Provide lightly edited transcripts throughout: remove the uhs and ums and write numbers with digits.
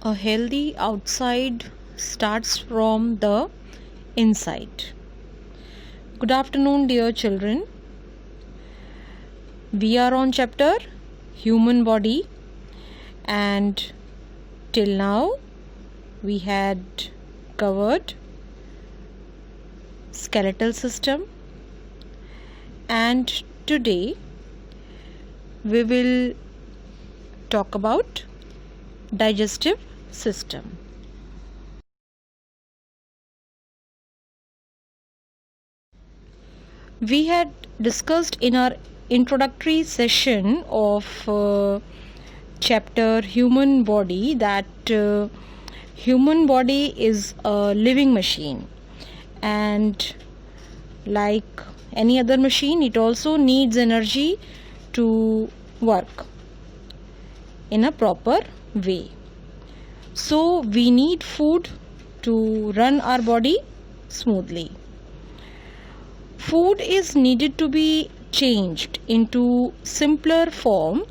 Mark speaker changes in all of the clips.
Speaker 1: A healthy outside starts from the inside. Good afternoon, dear children. We are on chapter Human Body, and till now we had covered skeletal system, and today we will talk about digestive system. We had discussed in our introductory session of chapter Human Body that human body is a living machine, and like any other machine, it also needs energy to work in a proper way. So we need food to run our body smoothly. Food is needed to be changed into simpler form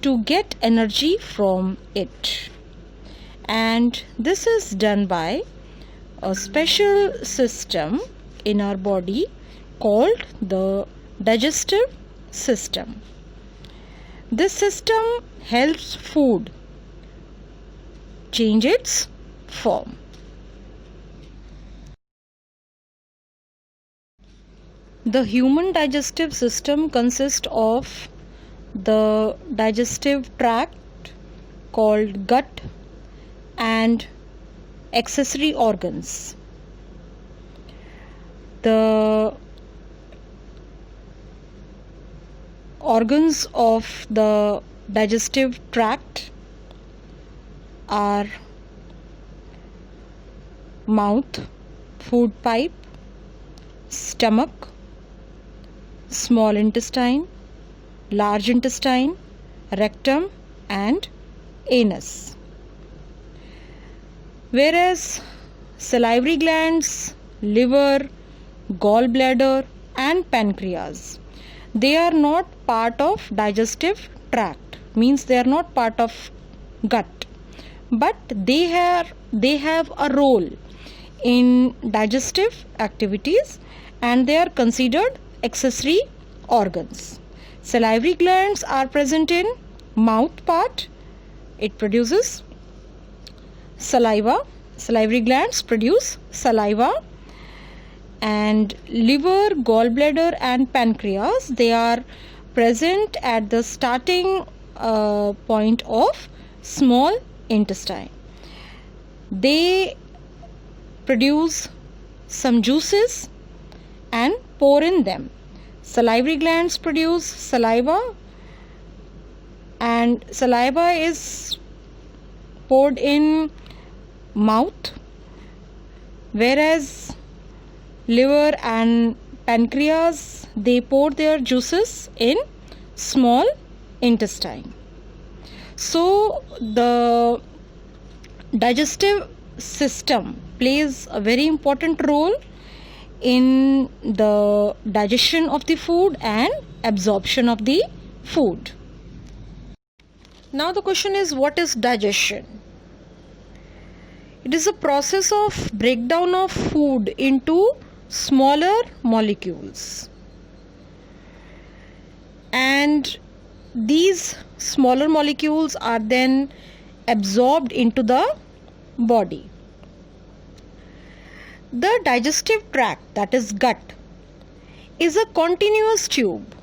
Speaker 1: to get energy from it, and this is done by a special system in our body called the digestive system. This system helps food change its form. The human digestive system consists of the digestive tract called gut and accessory organs. The organs of the digestive tract are mouth, food pipe, stomach, small intestine, large intestine, rectum and anus. Whereas salivary glands, liver, gallbladder and pancreas, they are not part of digestive tract, means they are not part of gut, but they have a role in digestive activities and they are considered accessory organs. Salivary glands are present in mouth part. It produces saliva. Salivary glands produce saliva. And liver, gallbladder and pancreas, they are present at the starting point of small intestine. They produce some juices and pour in them. Salivary glands produce saliva, and saliva is poured in mouth, whereas liver and pancreas, they pour their juices in small intestine. So the digestive system plays a very important role in the digestion of the food and absorption of the food. Now the question is, what is digestion? It is a process of breakdown of food into smaller molecules, and these smaller molecules are then absorbed into the body. The digestive tract, that is gut, is a continuous tube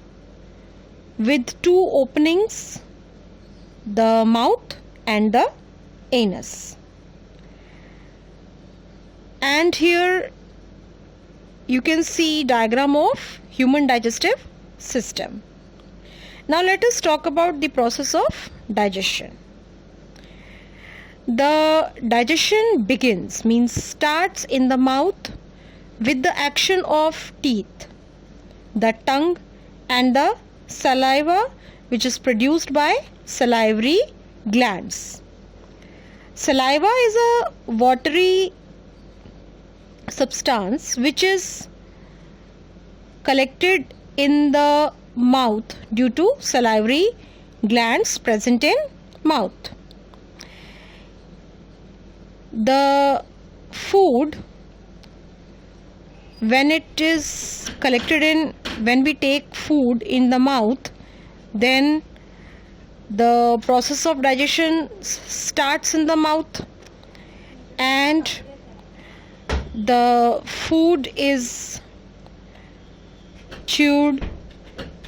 Speaker 1: with two openings, the mouth and the anus. And here you can see diagram of human digestive system. Now let us talk about the process of digestion. The digestion begins, means starts in the mouth with the action of teeth, the tongue and the saliva, which is produced by salivary glands. Saliva is a watery substance which is collected in the mouth due to salivary glands present in mouth. The food, when it is collected in, when we take food in the mouth, then the process of digestion starts in the mouth, and the food is chewed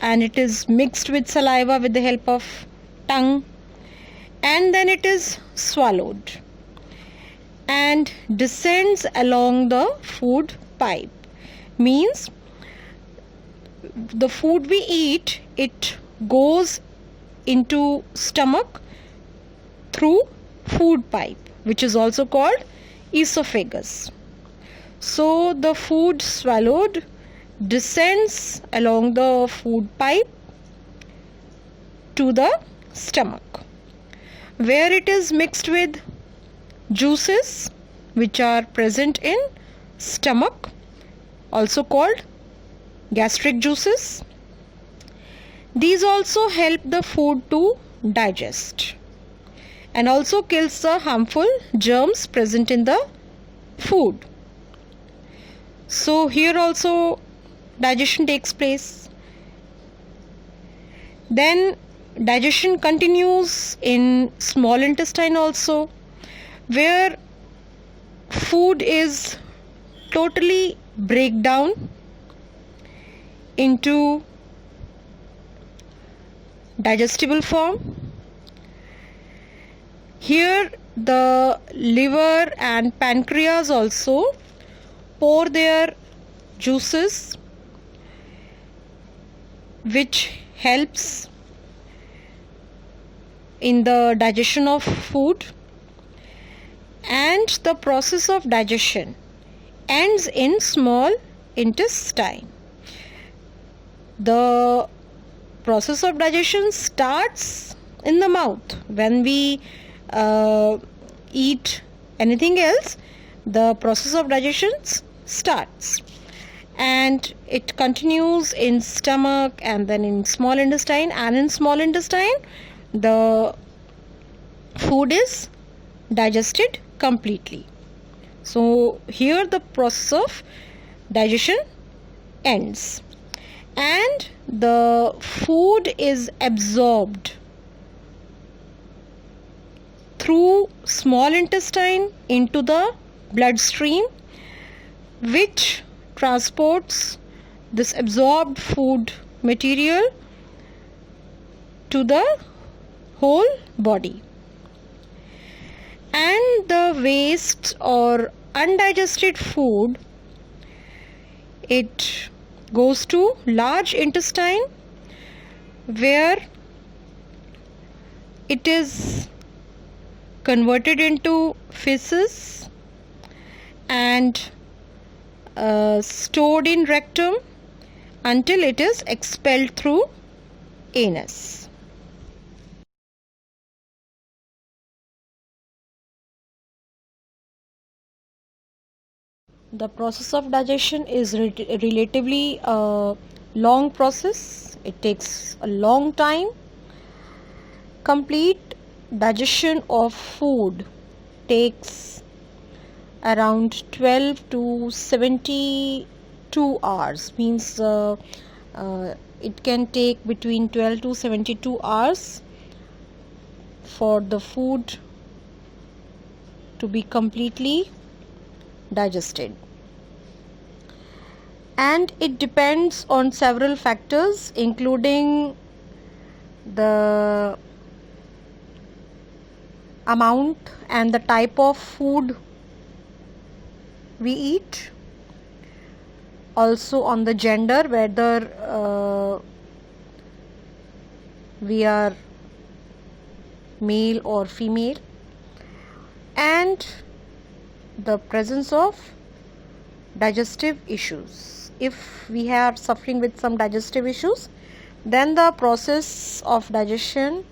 Speaker 1: and it is mixed with saliva with the help of tongue, and then it is swallowed and descends along the food pipe. Means the food we eat, it goes into stomach through food pipe, which is also called esophagus. So the food swallowed descends along the food pipe to the stomach, where it is mixed with juices which are present in stomach, also called gastric juices. These also help the food to digest and also kills the harmful germs present in the food. So here also digestion takes place. Then digestion continues in small intestine also, where food is totally break down into digestible form. Here the liver and pancreas also pour their juices, which helps in the digestion of food, and the process of digestion ends in small intestine. The process of digestion starts in the mouth. When we eat anything else, the process of digestion starts, and it continues in stomach and then in small intestine, and in small intestine the food is digested completely. So here the process of digestion ends and the food is absorbed through small intestine into the bloodstream, which transports this absorbed food material to the whole body. And the waste or undigested food, it goes to large intestine, where it is converted into feces and stored in rectum until it is expelled through anus. The process of digestion is relatively a long process. It takes a long time. Complete digestion of food takes around 12 to 72 hours. Means it can take between 12 to 72 hours for the food to be completely digested, and it depends on several factors, including the amount and the type of food we eat, also on the gender, whether we are male or female, and the presence of digestive issues. If we are suffering with some digestive issues, then the process of digestion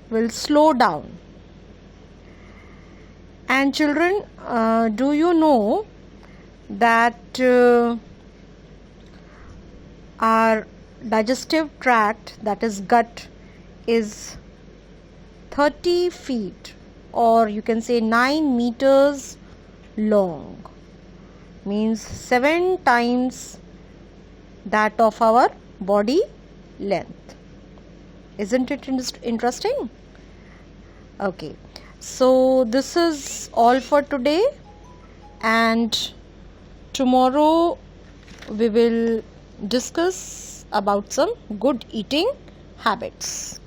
Speaker 1: will slow down. And children, do you know that our digestive tract, that is gut, is 30 feet or you can say 9 meters long, means 7 times that of our body length. Isn't it interesting? Okay, so this is all for today, and tomorrow we will discuss about some good eating habits.